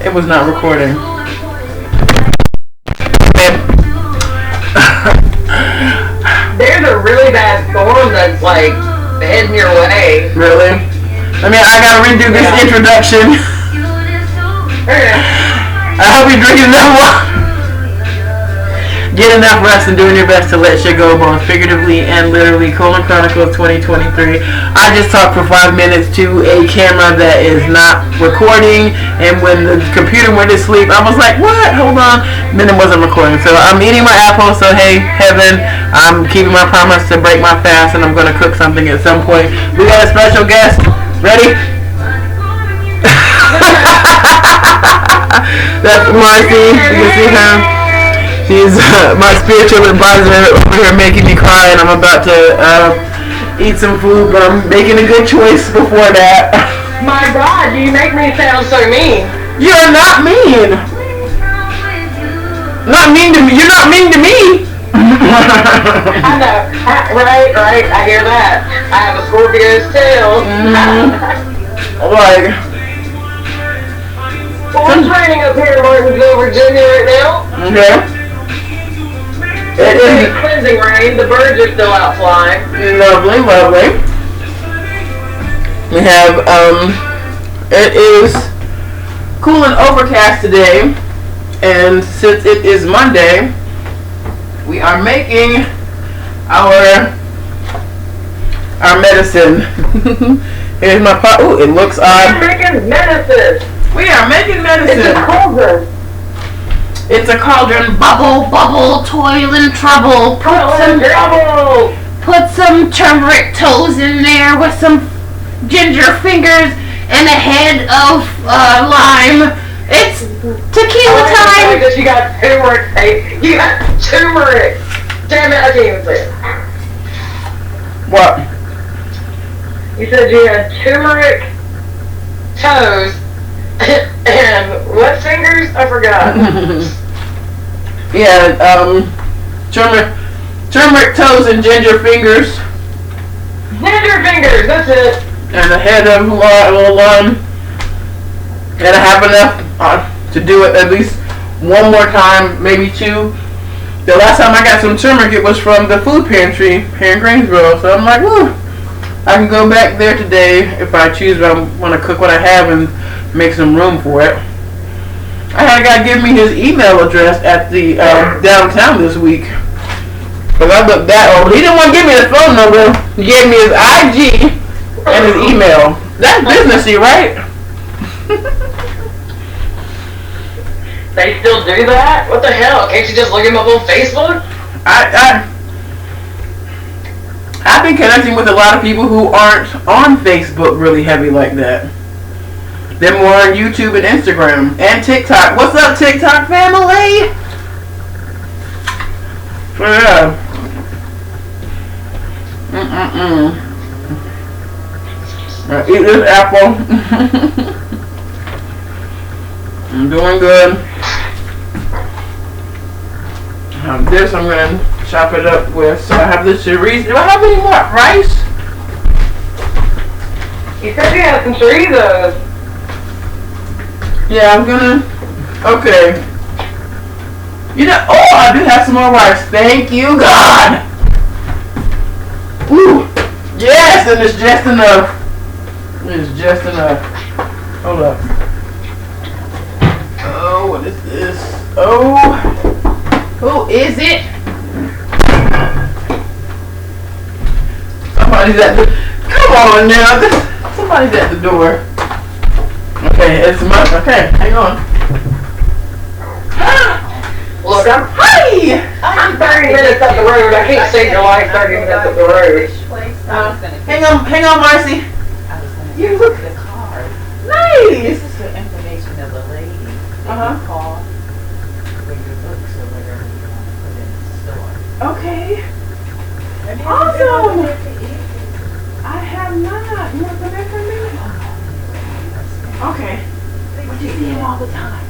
It was not recording. There's a really bad storm that's like heading your way. Really? I mean, I gotta redo this introduction. I hope you're drinking enough water. Get enough rest and doing your best to let shit go, both figuratively and literally. Chronicles 2023. I just talked for 5 minutes to a camera that is not recording, and when the computer went to sleep, I was like, what? Hold on. And then it wasn't recording. So I'm eating my apple, so hey, heaven, I'm keeping my promise to break my fast, and I'm going to cook something at some point. We got a special guest. Ready? That's Marcy. You can see her. She's my spiritual advisor over here making me cry, and I'm about to eat some food, but I'm making a good choice before that. My God, you make me sound so mean. You're not mean. Not mean to me. You're not mean to me. I know. Right. I hear that. I have a Scorpio's tail. Like. Well, we're training up here in Martinsville, Virginia right now. Okay. It's a cleansing rain. The birds are still out flying. Lovely. We have, it is cool and overcast today, and since it is Monday, we are making our medicine. Here's my pot. Ooh, it looks odd. We're making medicine. We are making medicine. It's a cauldron. It's a cauldron. Bubble, toil and trouble. Put some turmeric toes in there with some ginger fingers and a head of lime. It's tequila time. Because you got turmeric. You got turmeric. Damn it, I can't even say it. What? You said you had turmeric toes. And what fingers? I forgot. Yeah, turmeric toes and ginger fingers. Ginger fingers, that's it. And a head of lime. And I have enough to do it at least one more time, maybe two. The last time I got some turmeric, it was from the food pantry here in Greensboro. So I'm like, woo, I can go back there today if I choose, but I want to cook what I have and make some room for it. I had a guy give me his email address at the downtown this week. Because I looked that over. He didn't want to give me his phone number. He gave me his IG and his email. That's businessy, right? They still do that? What the hell? Can't you just look him up on Facebook? I've been connecting with a lot of people who aren't on Facebook really heavy like that. They're more on YouTube and Instagram and TikTok. What's up, TikTok family? Yeah. Eat this apple. I'm doing good. This I'm gonna chop it up with. So I have the chorizo. Do I have any more rice? You said you had some chorizos. Yeah, I'm gonna. Okay. You know. Oh, I do have some more rice. Thank you, God. Ooh. Yes, and it's just enough. It's just enough. Hold up. Oh, what is this? Oh. Who is it? Somebody's at the. Come on now. Somebody's at the door. Okay, it's my. Okay, hang on. Look, I'm 30 minutes up the road. I can't save your life 30 minutes up the road. Hang on, Marcy. You look the card. nice. This is the information of the lady that you call for your books or whatever you want to put in the store. Okay. Have you Awesome. ever been over there to eat? I have not. You want to come back for a minute? Okay. But you see him all the time.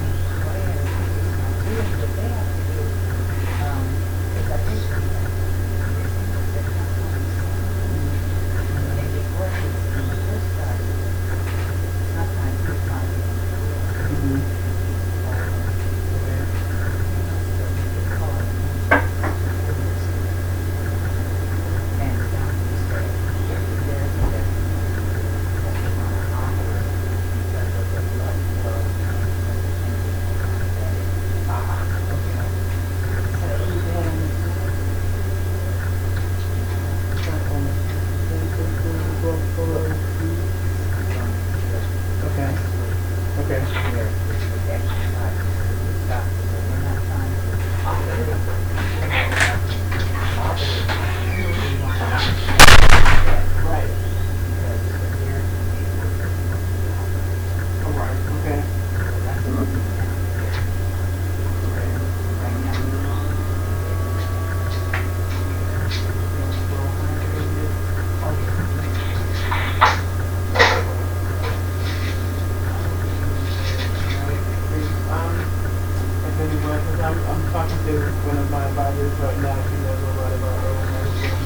I'm talking to one of my advisors right now. She knows a lot about herbal medicine.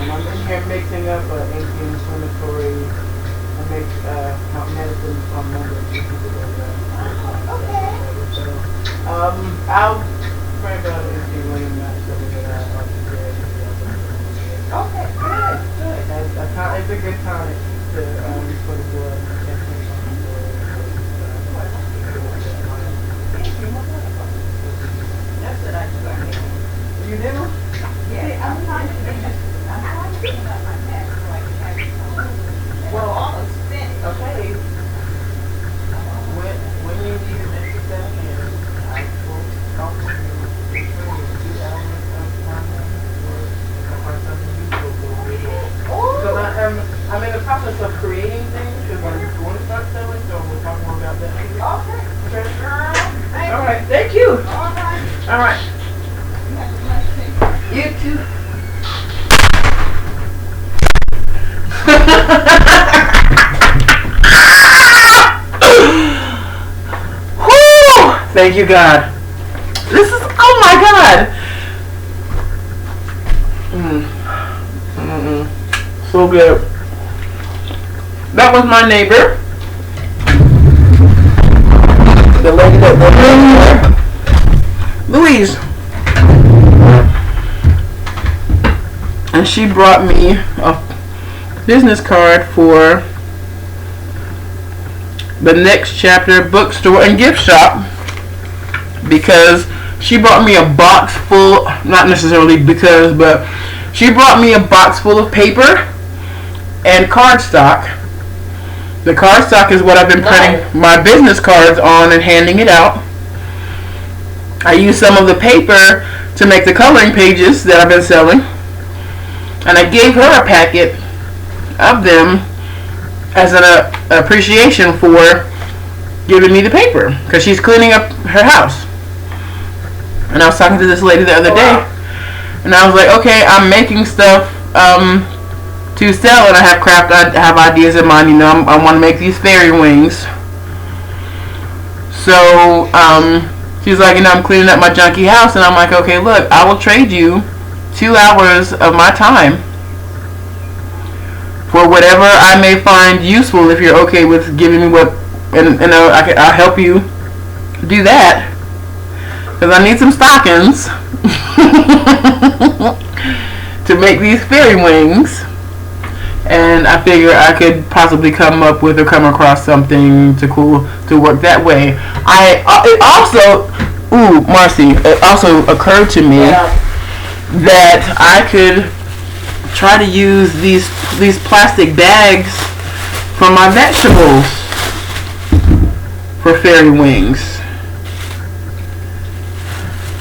And I'm in here mixing up anti-inflammatory. I make medicine on Monday. Okay. So, I'll pray about it and see when that's something that I'll share. Okay, good, good. It's a good tonic to for the blood and for some Thank you. That's what I do. You do? Yeah, I'm trying to think about my neck so I can have it. Well, almost finished. Okay. When you need an extra set of hands, I will talk to you. Make sure you 2 hours of time or if I find something useful, go with it. So I'm in the process of creating things because I'm going to start selling, so we'll talk more about that. Okay. Okay. Girl, thank you. All right. Thank you. All right. All right. You have a nice day. You too. Whew! Thank you, God. This is, oh my God. So good. That was my neighbor. The lady that lived there. Louise. And she brought me a business card for the Next Chapter bookstore and gift shop because she brought me a box full, not necessarily because, but she brought me a box full of paper and cardstock. The cardstock is what I've been printing my business cards on and handing it out. I use some of the paper to make the coloring pages that I've been selling. And I gave her a packet of them as an appreciation for giving me the paper because she's cleaning up her house. And I was talking to this lady the other day, and I was like, okay, I'm making stuff to sell, and I have ideas in mind. You know, I want to make these fairy wings. So she's like, you know, I'm cleaning up my junky house, and I'm like, okay, look, I will trade you 2 hours of my time for whatever I may find useful. If you're okay with giving me what, and I'll help you do that because I need some stockings to make these fairy wings, and I figure I could possibly come across something to work that way. It also, Marcy, it also occurred to me that I could try to use these plastic bags for my vegetables for fairy wings.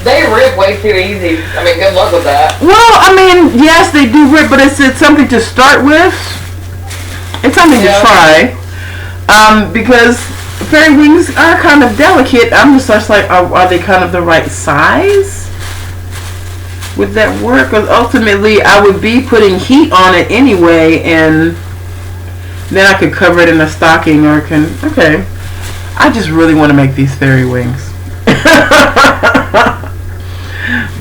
They rip way too easy. I mean, good luck with that. Well, I mean, yes, they do rip, but it's something to start with. It's something to try. Because fairy wings are kind of delicate. I'm just like, are they kind of the right size? Would that work? Because ultimately, I would be putting heat on it anyway, and then I could cover it in a stocking or okay. I just really want to make these fairy wings.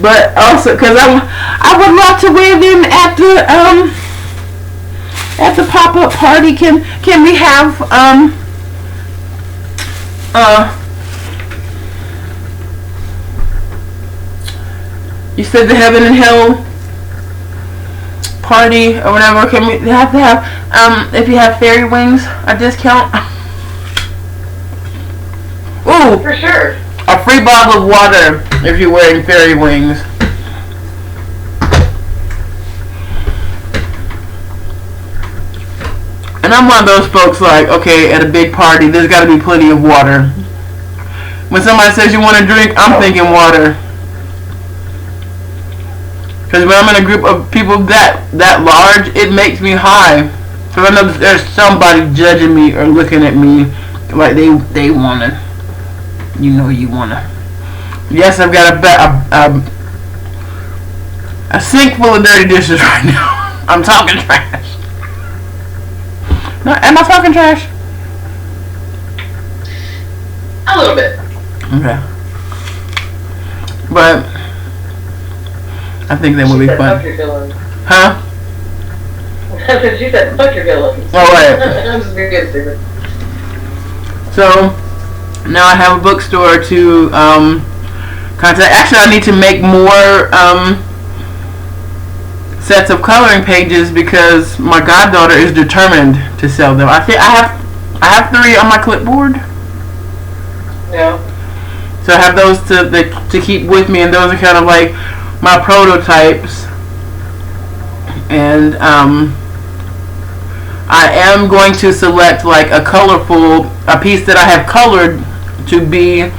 But also, because I would love to wear them at the pop-up party. Can we have you said the heaven and hell party or whatever? Can we have to have if you have fairy wings a discount? Ooh, For sure. a free bottle of water if you're wearing fairy wings. And I'm one of those folks like, okay, at a big party, there's got to be plenty of water. When somebody says you want a drink, I'm thinking water. Because when I'm in a group of people that large, it makes me high. So I know there's somebody judging me or looking at me like they want to. You know you want to. Yes, I've got a sink full of dirty dishes right now. I'm talking trash. No, am I talking trash? A little bit. Okay. But I think that would be fun. Fuck your pillows. Huh? She said fuck your pillows. Alright. I'm just being stupid. So now I have a bookstore to contact. Actually, I need to make more sets of coloring pages because my goddaughter is determined to sell them. I think I have 3 on my clipboard. Yeah. So I have those to keep with me, and those are kind of like my prototypes. And I am going to select like a piece that I have colored to be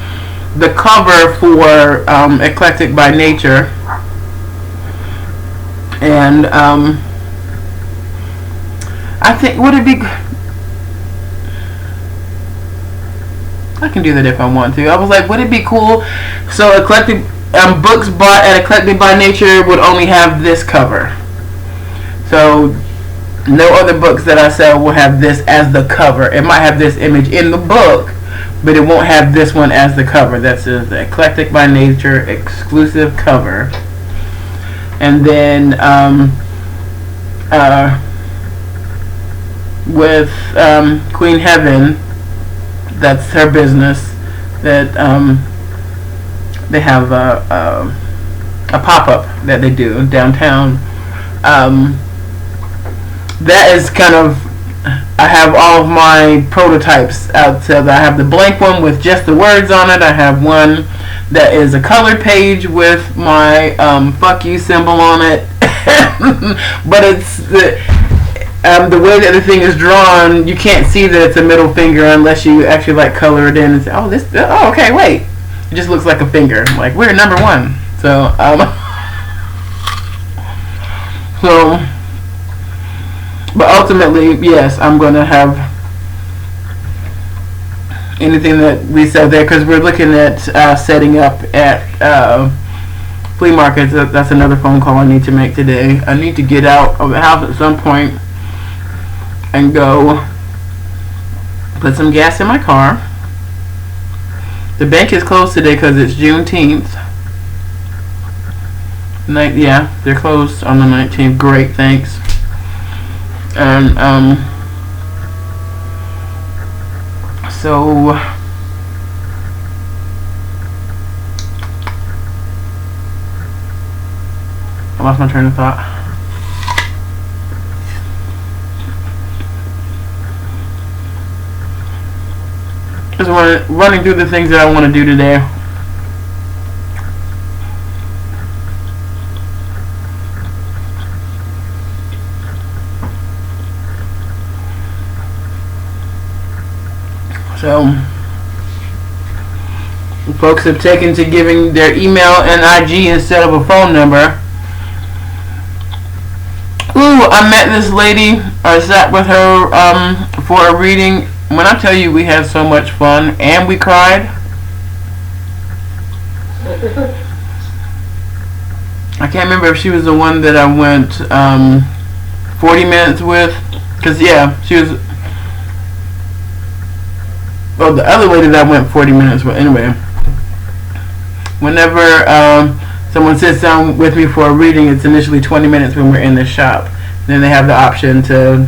the cover for Eclectic by Nature. And I think, would it be... I can do that if I want to. I was like, would it be cool? So Eclectic books bought at Eclectic by Nature would only have this cover. So no other books that I sell will have this as the cover. It might have this image in the book, but it won't have this one as the cover. That's the Eclectic by Nature exclusive cover. And then with Queen Heaven, that's her business, that they have a pop-up that they do downtown. That is kind of, I have all of my prototypes out. So I have the blank one with just the words on it. I have one that is a colored page with my fuck you symbol on it. But it's the way that the thing is drawn, you can't see that it's a middle finger unless you actually like color it in and say, oh okay, wait, it just looks like a finger. I'm like, we're number 1. So but ultimately, yes, I'm going to have anything that we sell there, because we're looking at setting up at flea markets. That's another phone call I need to make today. I need to get out of the house at some point and go put some gas in my car. The bank is closed today because it's Juneteenth. Yeah, they're closed on the 19th. Great, thanks. And so I lost my train of thought. Just running through the things that I want to do today. So, folks have taken to giving their email and IG instead of a phone number. Ooh, I met this lady. I sat with her for a reading. When I tell you we had so much fun and we cried. I can't remember if she was the one that I went 40 minutes with. Because, yeah, she was... Well, the other lady that I went 40 minutes with. Anyway, whenever someone sits down with me for a reading, it's initially 20 minutes when we're in the shop. Then they have the option to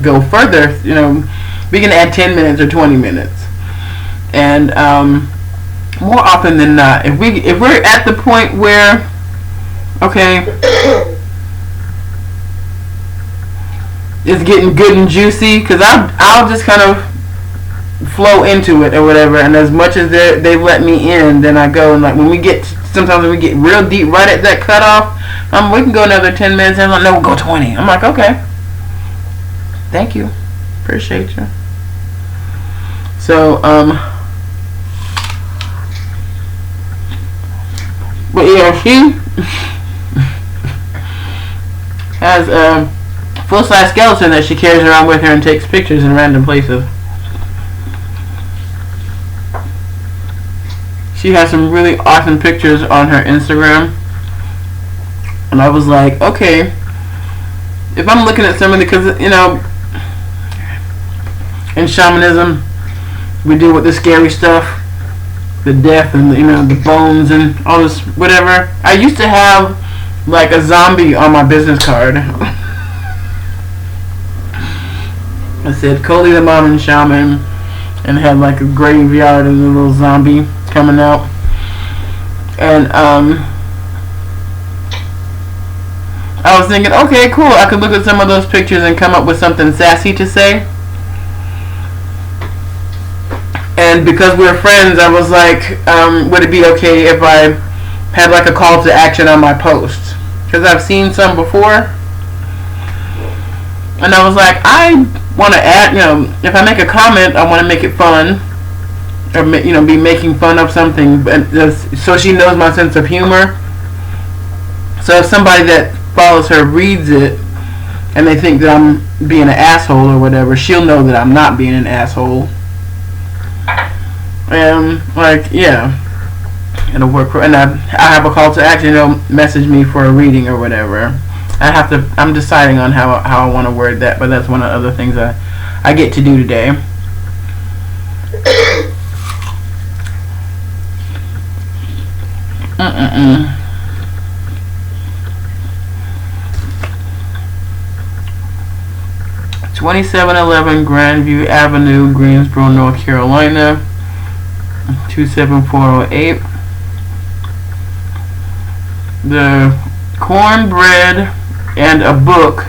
go further. You know, we can add 10 minutes or 20 minutes. And more often than not, if we're at the point where, okay, it's getting good and juicy, because I'll just kind of flow into it or whatever, and as much as they let me in, then I go. And like sometimes when we get real deep right at that cutoff, we can go another 10 minutes, and I'm like, no, we'll go 20. I'm like, okay, thank you, appreciate you. So but yeah, she has a full-size skeleton that she carries around with her and takes pictures in random places. She has some really awesome pictures on her Instagram. And I was like, okay, if I'm looking at somebody, because, you know, in shamanism, we deal with the scary stuff. the death and the bones and all this whatever. I used to have like a zombie on my business card. I said Coley the Modern Shaman, and had like a graveyard and a little zombie coming out. And I was thinking, okay, cool, I could look at some of those pictures and come up with something sassy to say. And because we were friends, I was like, would it be okay if I had like a call to action on my post? Because I've seen some before. And I was like, I want to add, if I make a comment, I want to make it fun. Or, be making fun of something. So she knows my sense of humor. So if somebody that follows her reads it, and they think that I'm being an asshole or whatever, she'll know that I'm not being an asshole. And yeah, it'll work. And I have a call to action. They'll message me for a reading or whatever. I'm deciding on how I want to word that, but that's one of the other things I get to do today. Mm-mm-mm. 2711 Grandview Avenue, Greensboro, North Carolina, 27408. The cornbread and a book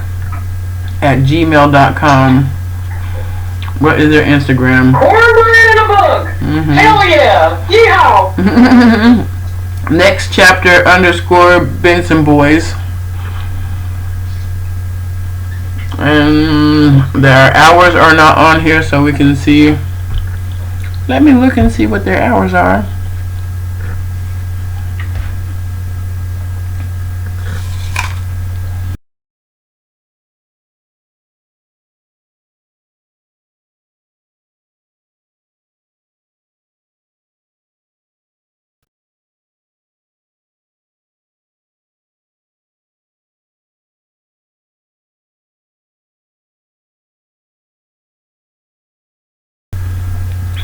at gmail.com. What is their Instagram? Cornbread and a book. Mm-hmm. Hell yeah! Yeehaw! Next chapter _ Benson Boys. And their hours are not on here, so we can see. Let me look and see what their hours are.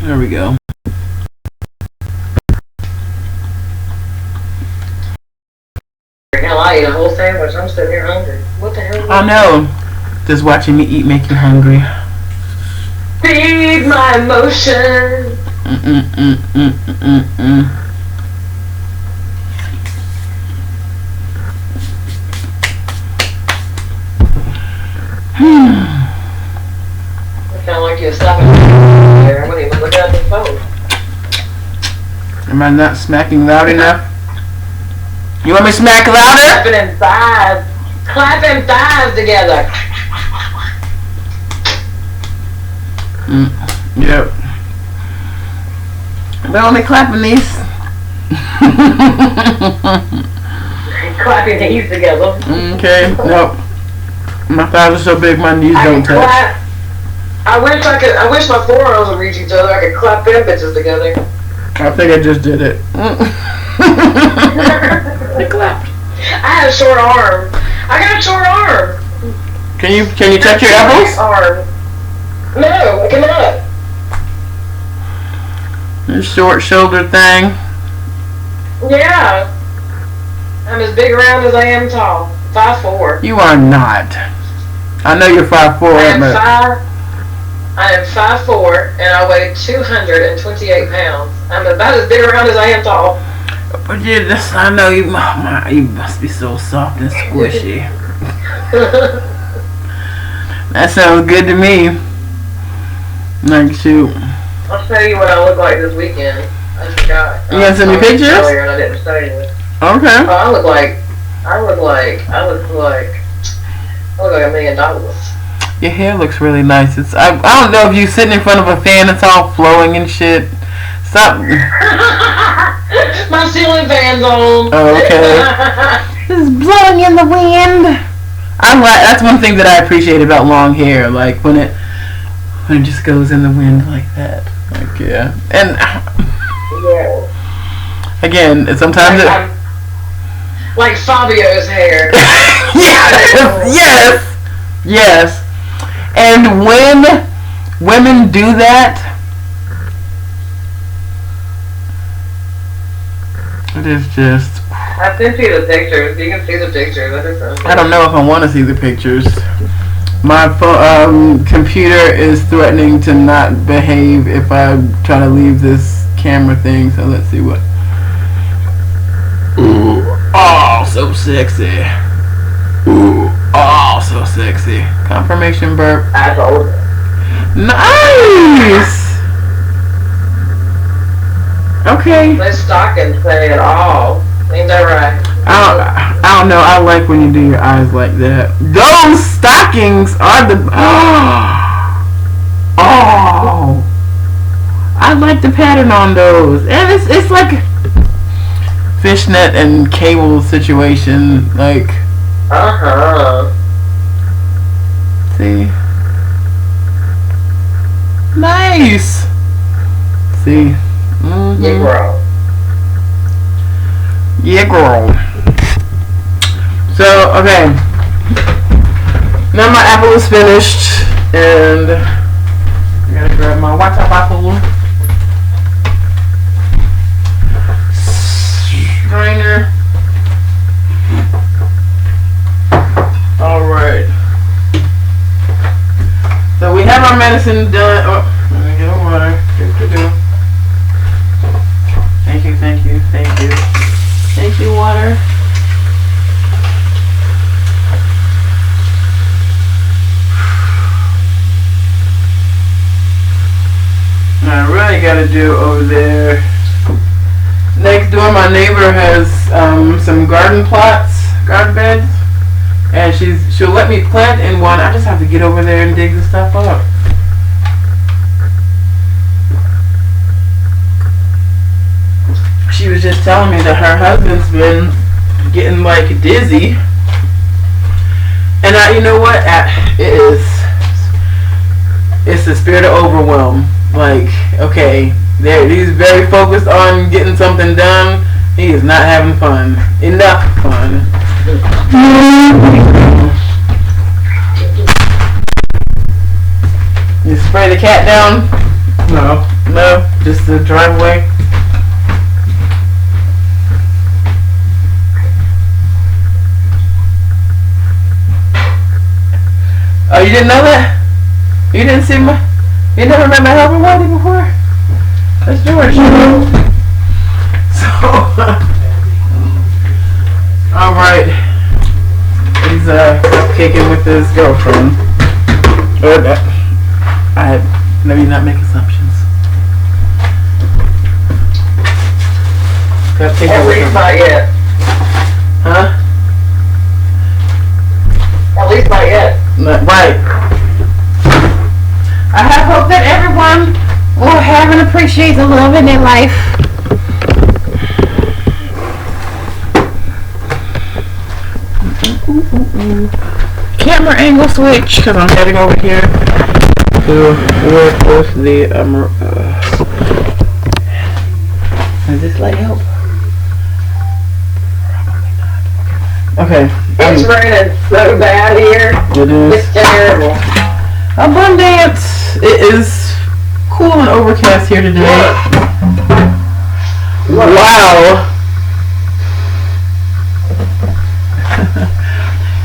There we go. Hell, I ate a whole sandwich. I'm sitting here hungry. What the hell? I know. Just watching me eat make you hungry. Feed my emotions. I sound like you're stopping there. I wouldn't even look at the phone. Am I not smacking loud enough? You want me to smack louder? Clapping in thighs. Clapping thighs together. Yep. They're only clapping these. Clapping knees together. Okay. Nope. My thighs are so big, my knees don't touch. Clap. I wish my forearms would reach each other. I could clap them bitches together. I think I just did it. I clapped. I have a short arm. I got a short arm. Can you touch your elbows? Arm. No, I cannot. Your short shoulder thing. Yeah. I'm as big around as I am tall. 5'4". You are not. I know you're 5'4", but I am 5'4", and I weigh 228 pounds. I'm about as big around as I am tall. But I know you must be so soft and squishy. That sounds good to me. Like, shoot. I'll show you what I look like this weekend. I forgot. You gonna send me pictures? Earlier and I didn't show you. Okay. Oh, I look like $1 million. Your hair looks really nice. I don't know if you sitting in front of a fan, it's all flowing and shit. Stop. My ceiling fan's on. Oh, okay. It's blowing in the wind. That's one thing that I appreciate about long hair, like when it just goes in the wind like that. Like, yeah. And yeah. Again, sometimes like Fabio's hair. Yes. And when women do that, It is just. I sent you the pictures. You can see the pictures. I don't know if I want to see the pictures. My computer is threatening to not behave if I try to leave this camera thing. So let's see what. Ooh, oh, so sexy. Ooh, oh, so sexy. Confirmation burp. I told her. Nice. Okay. This stockings say it all. Ain't that right? I don't know. I like when you do your eyes like that. Those stockings are the. Oh. I like the pattern on those, and it's like fishnet and cable situation. Like. See. Nice. See. Mm-hmm. Yeah, girl. Yeah, girl. So, okay. Now my apple is finished, and I gotta grab my white top apple strainer. Alright. So we have our medicine done. Oh, let me get a water. Thank you, thank you, thank you. Thank you, water. I really gotta do over there. Next door, my neighbor has some garden beds, and she'll let me plant in one. I just have to get over there and dig the stuff up. She was just telling me that her husband's been getting like dizzy, and you know what? It's the spirit of overwhelm. Like, okay, he's very focused on getting something done. He is not having fun. Enough fun. You spray the cat down? No, just the driveway. Oh, you didn't know that? You didn't see you never met my helper Whitey before? That's George. So, alright. He's kicking with his girlfriend. Let me not make assumptions. At least not yet. Huh? At least not yet. Right. I have hope that everyone will have and appreciate the love in their life. Camera angle switch, because I'm heading over here to work with the does this light help? Probably not. Okay. It's raining so bad here. It is. It's terrible. Abundance. It is cool and overcast here today. Wow.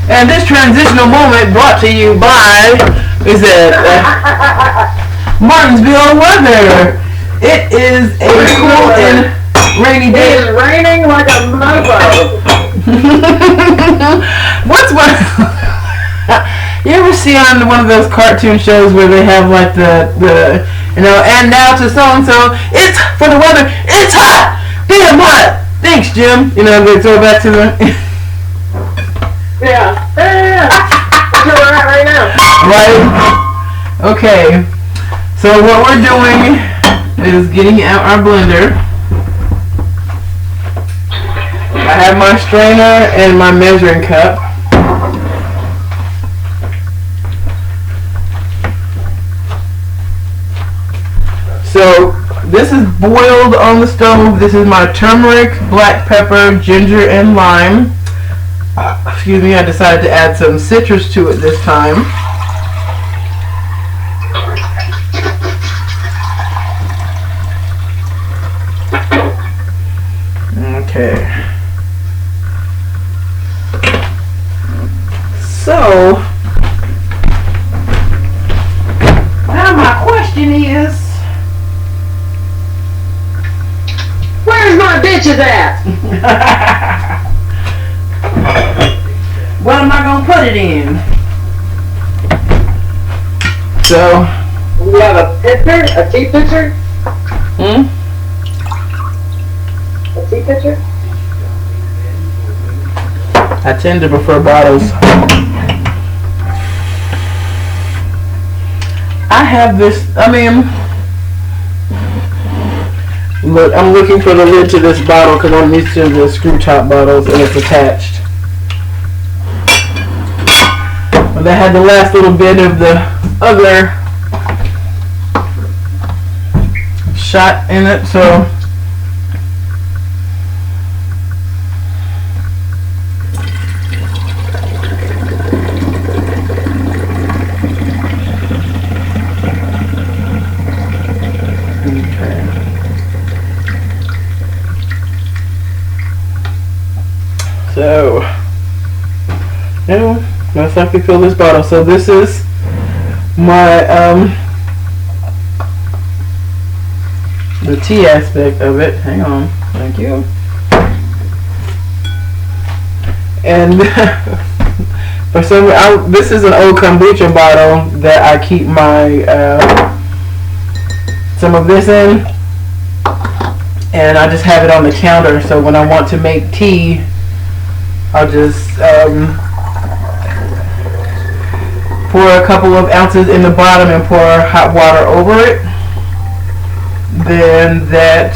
And this transitional moment brought to you by Martinsville weather. It is a cool and rainy day. It is raining like a mofo. What's one? You ever see on one of those cartoon shows where they have like the and now to so and so, it's for the weather, it's hot, damn hot. Thanks, Jim. They throw it back to the. Yeah. That's where we're at right now. Right. Okay. So what we're doing is getting out our blender. I have my strainer and my measuring cup. So this is boiled on the stove. This is my turmeric, black pepper, ginger, and lime. Excuse me, I decided to add some citrus to it this time. Okay. So, now my question is, Where's my bitches at? what am I gonna put it in? So, You have a pitcher? A tea pitcher? A tea pitcher? I tend to prefer bottles. I have this, look, I'm looking for the lid to this bottle because I'm used to the screw top bottles and it's attached. But they had the last little bit of the other shot in it, so So, let's have to fill this bottle. So this is my, the tea aspect of it. Hang on. Thank you. And for some, this is an old kombucha bottle that I keep my, some of this in. And I just have it on the counter, so when I want to make tea, I'll just pour a couple of ounces in the bottom and pour hot water over it. Then that,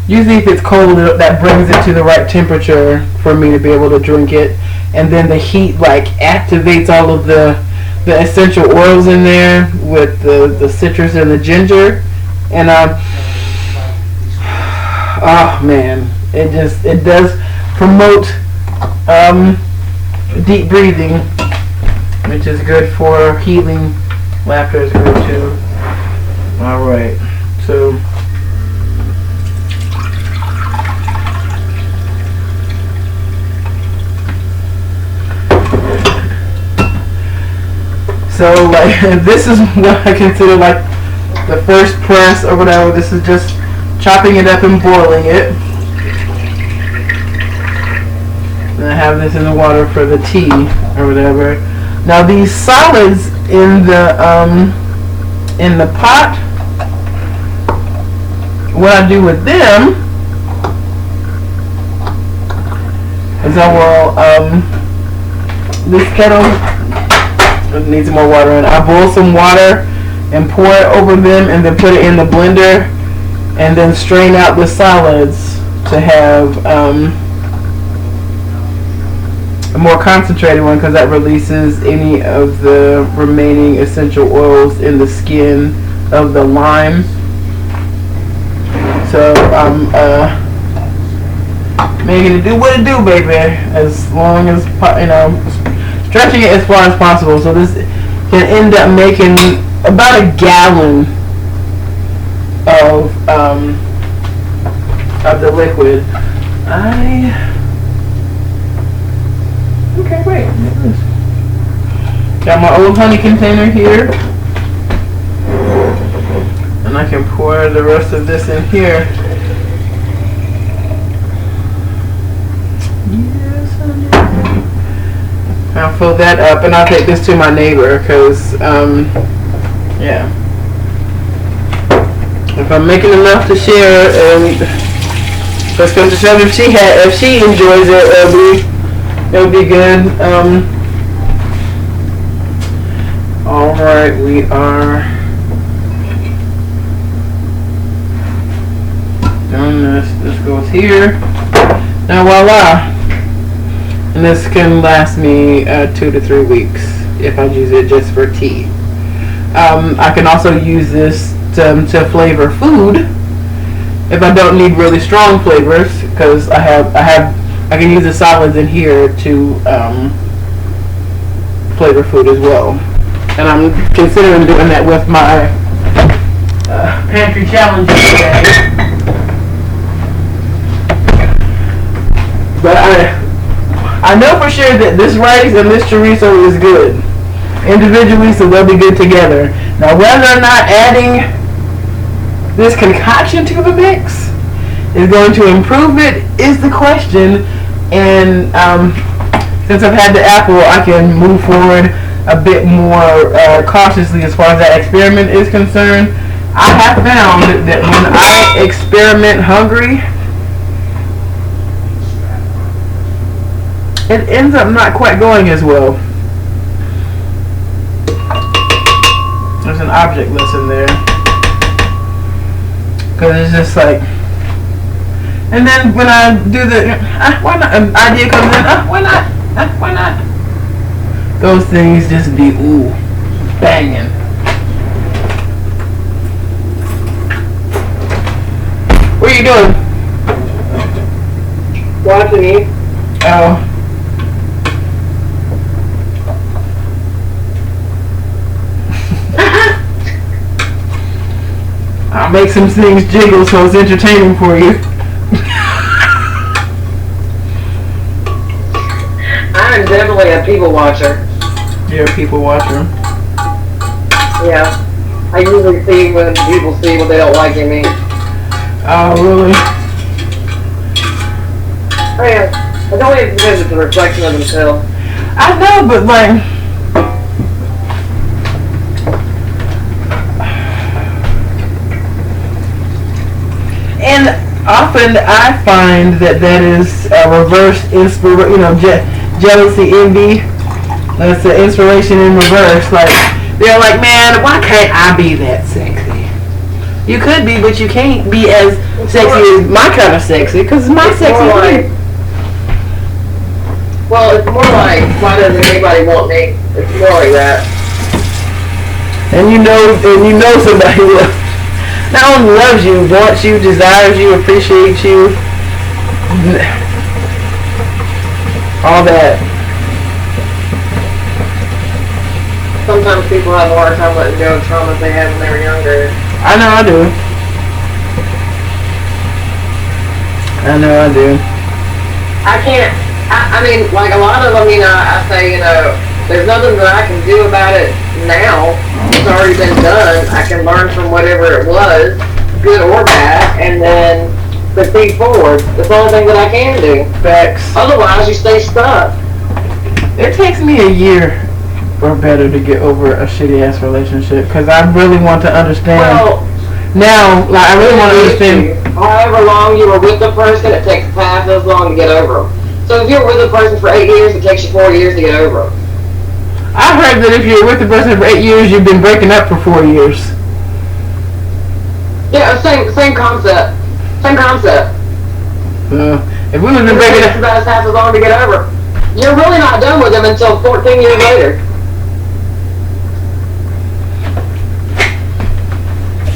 usually if it's cold, that brings it to the right temperature for me to be able to drink it. And then the heat like activates all of the essential oils in there with the citrus and the ginger. And oh man. It does promote deep breathing, which is good for healing. Laughter is good too. Alright, so like this is what I consider like the first press or whatever. This is just chopping it up and boiling it. And I have this in the water for the tea or whatever. Now these solids in the pot, what I do with them is I will this kettle needs more water in it. I boil some water and pour it over them and then put it in the blender and then strain out the solids to have a more concentrated one because that releases any of the remaining essential oils in the skin of the lime. So I'm making it do what it do, baby, as long as, stretching it as far as possible. So this can end up making about a gallon of the liquid. Okay, wait. Got my old honey container here. And I can pour the rest of this in here. Yes, honey. I'll fill that up and I'll take this to my neighbor because, yeah. If I'm making enough to share, and first comes to shove, if she enjoys it, it'll be good. All right, we are done. This goes here. Now, voila! And this can last me 2 to 3 weeks if I use it just for tea. I can also use this to flavor food if I don't need really strong flavors, because I can use the solids in here to flavor food as well. And I'm considering doing that with my pantry challenge today. I know for sure that this rice and this chorizo is good individually, so they'll be good together. Now, whether or not adding this concoction to the mix is going to improve it is the question. And since I've had the apple, I can move forward a bit more cautiously as far as that experiment is concerned. I have found that when I experiment hungry, it ends up not quite going as well. There's an object lesson there. Because it's just like, and then when I do the, why not, an idea comes in, why not, why not? Those things just be, ooh, banging. What are you doing? Watching you. Oh. I'll make some things jiggle so it's entertaining for you. I'm definitely a people watcher. You're a people watcher. Yeah. I usually see when people see what they don't like in me. Oh, really? Oh yeah. It's only because it's a reflection of themselves. I know, but like, and often I find that is a reverse jealousy, envy. That's the inspiration in reverse. Like, they're like, man, why can't I be that sexy? You could be, but you can't be as sexy as my kind of sexy, because my sexy like, well, it's more like, why doesn't anybody want me? It's more like that. And you know somebody not only loves you, wants you, desires you, appreciates you, all that. Sometimes people have a hard time letting go of traumas they had when they were younger. I know I do. I can't, I mean, like a lot of them, I say, there's nothing that I can do about it now. It's already been done. I can learn from whatever it was, good or bad, and then proceed forward. That's the only thing that I can do. Facts. Otherwise, you stay stuck. It takes me a year or better to get over a shitty ass relationship, because I really want to understand. Well, now, like, I really want to understand. However long you were with the person, it takes half as long to get over them. So if you're with a person for 8 years, it takes you 4 years to get over them. I heard that if you're with the person for 8 years, you've been breaking up for 4 years. Yeah, same concept. Same concept. If we would have been breaking up, about half as long to get over. You're really not done with them until 14 years later.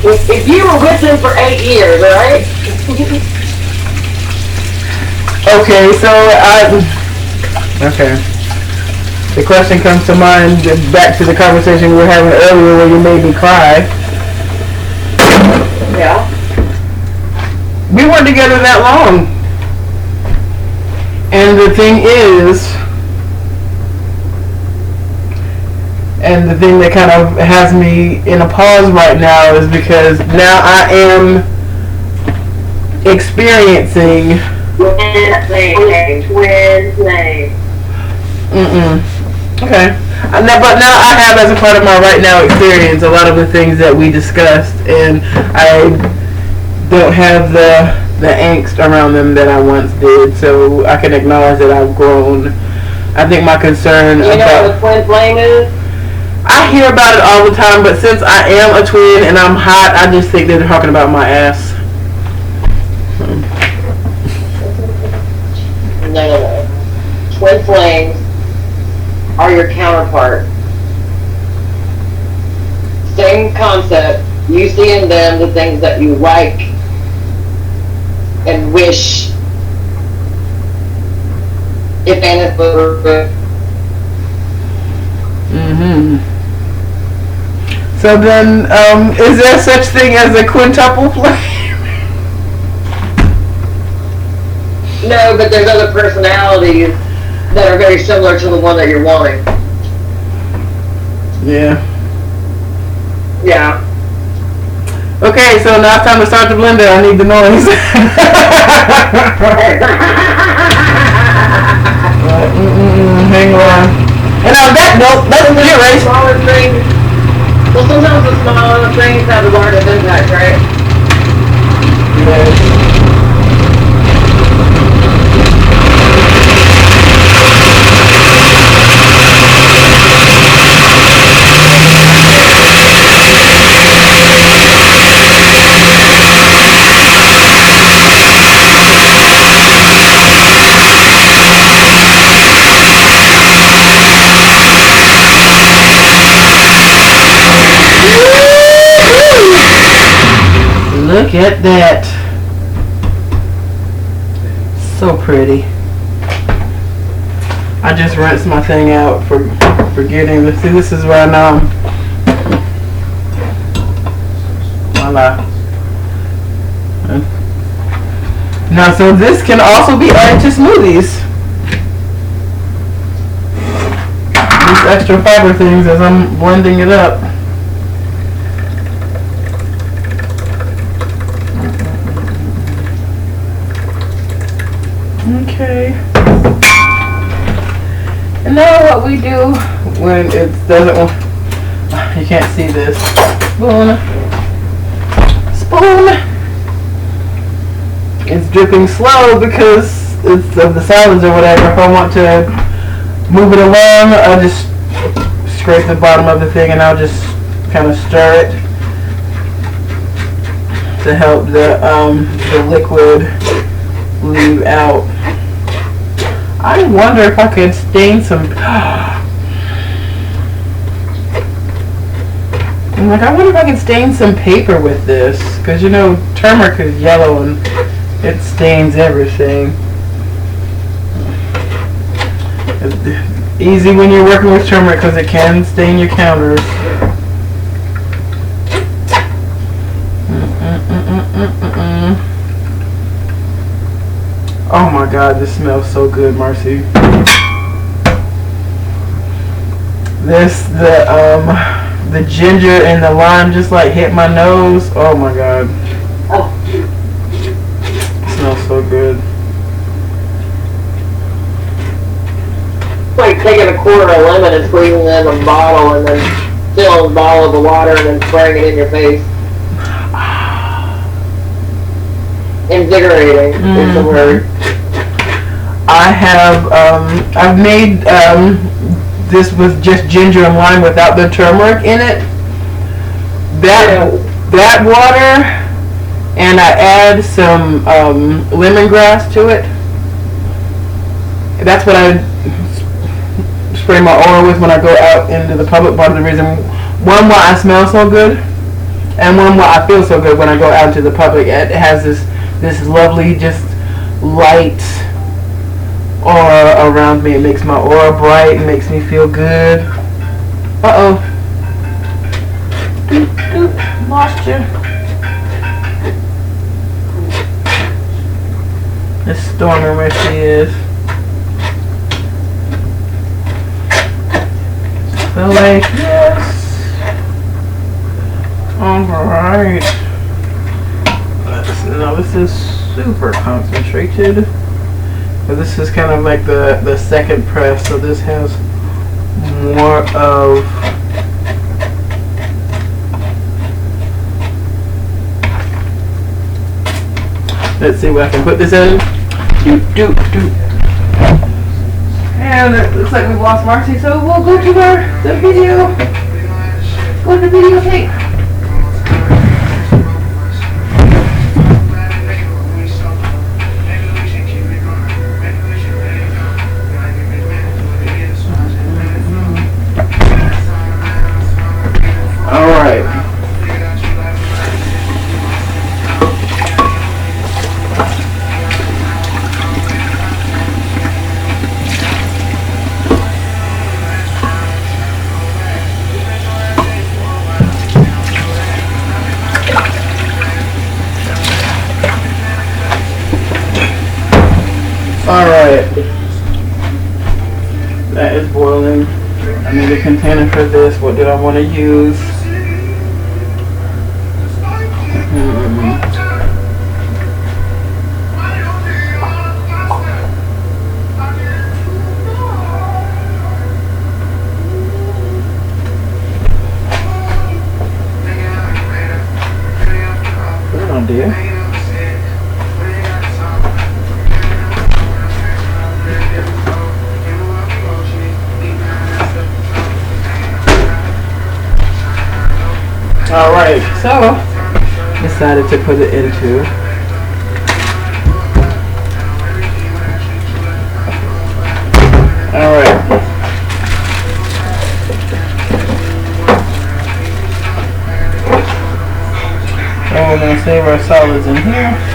If you were with him for 8 years, right? okay, so okay. The question comes to mind, back to the conversation we were having earlier where you made me cry. Yeah. We weren't together that long. And the thing that kind of has me in a pause right now is because now I am experiencing twin name. Okay. But now I have, as a part of my right now experience, a lot of the things that we discussed, and I don't have the angst around them that I once did, so I can acknowledge that I've grown. I think my concern You know what a twin flame is? I hear about it all the time, but since I am a twin and I'm hot, I just think they're talking about my ass. No. Twin flames are your counterpart. Same concept. You see in them the things that you like and wish if Anna were. So then, is there such thing as a quintuple flame? No, but there's other personalities that are very similar to the one that you're wanting. Yeah. Yeah. Okay, so now it's time to start the blender. I need the noise. Hang on. And on that note, let's get ready. Smaller things. Well, sometimes the smaller things have the largest impact, right? Yes. Look at that. So pretty. I just rinsed my thing out for forgetting this. See, this is where I know I'm. Voila. Now, so this can also be added to smoothies. These extra fiber things as I'm blending it up. Okay. And now what we do when it doesn't, you can't see this. Spoon. It's dripping slow because it's of the solids or whatever. If I want to move it along, I'll just scrape the bottom of the thing and I'll just kind of stir it to help the liquid leave out. I wonder if I could stain some. I'm like, I wonder if I could stain some paper with this, because you know turmeric is yellow and it stains everything. It's easy when you're working with turmeric because it can stain your counters. Oh my God, this smells so good, Marcy. The ginger and the lime just like hit my nose. Oh my God. Oh. It smells so good. It's like taking a quarter of lemon and squeezing it in a bottle and then filling the bottle with the water and then spraying it in your face. Invigorating is the word. I have I've made this with just ginger and lime without the turmeric in it. That water, and I add some lemongrass to it. That's what I spray my oil with when I go out into the public. Part of the reason, one, why I smell so good, and one, why I feel so good when I go out into the public. It has this lovely, just light aura around me. It makes my aura bright. It makes me feel good. Uh-oh. Doop, doop. Lost you. Let's storm her where she is. So like, yes. Alright. Now this is super concentrated. But this is kind of like the second press, so this has more of let's see what I can put this in. Doop, doop, doop. And it looks like we've lost Marcy, so we'll go to the video. Go to the videotape. Alright. is boiling. I need a container for this. What did I want to use? Good idea. Alright, so decided to put it into alright. So we're gonna save our solids in here.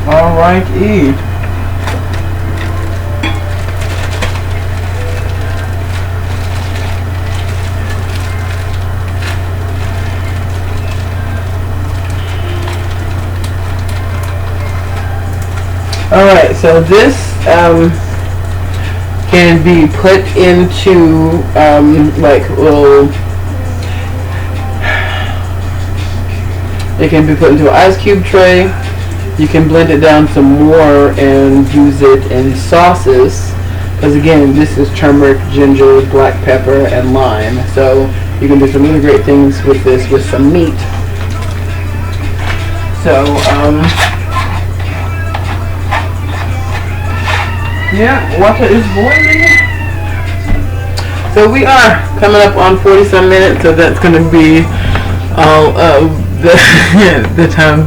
Alrighty. Alright, so this can be put into like little, it can be put into an ice cube tray. You can blend it down some more and use it in sauces, because again, this is turmeric, ginger, black pepper, and lime. So you can do some really great things with this with some meat. So yeah, water is boiling. So we are coming up on 40-some minutes, so that's going to be all of the time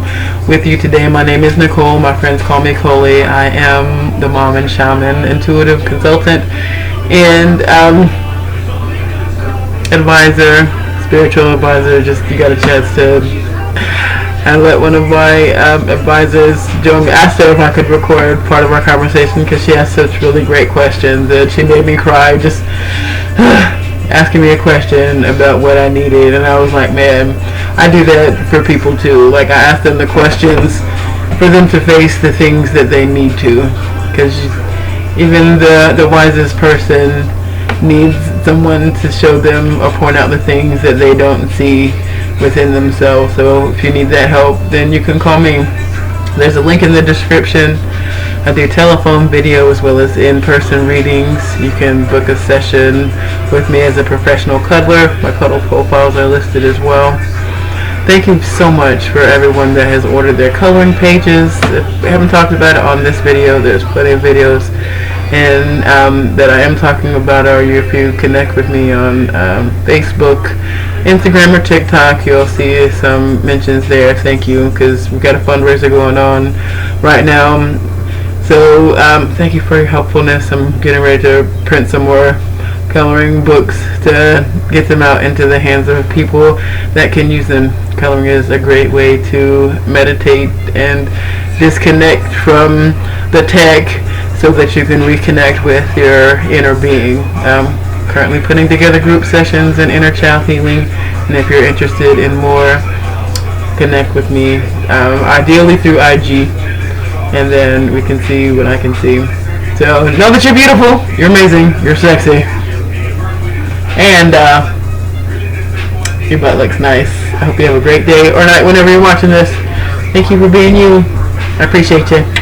with you today. My name is Nicole. My friends call me Coley. I am the mom and shaman, intuitive consultant, and advisor, spiritual advisor. Just you got a chance to. I let one of my advisors, Joan, asked her if I could record part of our conversation because she asked such really great questions that she made me cry just asking me a question about what I needed. And I was like, man, I do that for people too. Like, I ask them the questions for them to face the things that they need to, because even the wisest person needs someone to show them or point out the things that they don't see within themselves. So if you need that help, then you can call me. There's a link in the description. I do telephone, video, as well as in-person readings. You can book a session with me as a professional cuddler. My cuddle profiles are listed as well. Thank you so much for everyone that has ordered their coloring pages. If we haven't talked about it on this video, there's plenty of videos and that I am talking about, or if you connect with me on Facebook, Instagram, or TikTok, you'll see some mentions there. Thank you, because we've got a fundraiser going on right now. So thank you for your helpfulness. I'm getting ready to print some more coloring books to get them out into the hands of people that can use them. Coloring is a great way to meditate and disconnect from the tech so that you can reconnect with your inner being. Currently putting together group sessions and inner child healing, and if you're interested in more, connect with me, ideally through IG, and then we can see what I can see. So know that you're beautiful, you're amazing, you're sexy, and your butt looks nice. I hope you have a great day or night whenever you're watching this. Thank you for being you. I appreciate you.